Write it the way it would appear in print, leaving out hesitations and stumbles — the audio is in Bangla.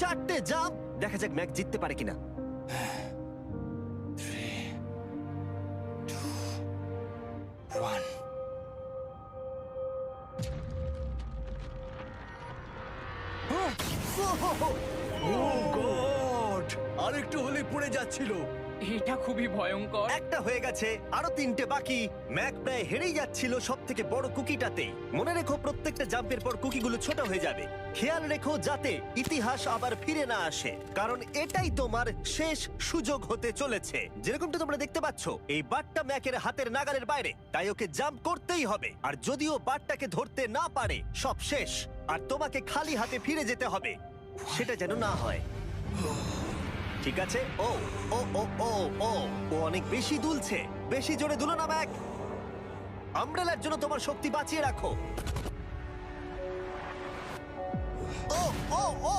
4টে জাম্প। দেখা যাক ম্যাক জিততে পারে কিনা। 3, 2, 1. ও গড, আরেকটু হলে পড়ে যাচ্ছিল। এটা খুবই ভয়ঙ্কর। একটা হয়ে গেছে, আরো 3টে বাকি। ম্যাক প্রায় হেরেই যাচ্ছিল সব থেকে বড় কুকিটাতে। মনে রেখো প্রত্যেকটা জাম্পের পর কুকিগুলো ছোট হয়ে যাবে। খেয়াল রেখো যাতে ইতিহাস আবার ফিরে না আসে, কারণ এটাই তোমার শেষ সুযোগ হতে চলেছে। যেরকমটা তোমরা দেখতে পাচ্ছ, এই বারটা ম্যাকের হাতের নাগালের বাইরে, তাই ওকে জাম্প করতেই হবে। আর যদিও বারটাকে ধরতে না পারে, সব শেষ। আর তোমাকে খালি হাতে ফিরে যেতে হবে, সেটা যেন না হয়। ঠিক আছে। ও ও ও ও ও ও অনেক বেশি দুলছে। বেশি জোরে দুলো না ম্যাক। আমব্রেলার জন্য তোমার শক্তি বাঁচিয়ে রাখো। ও ও ও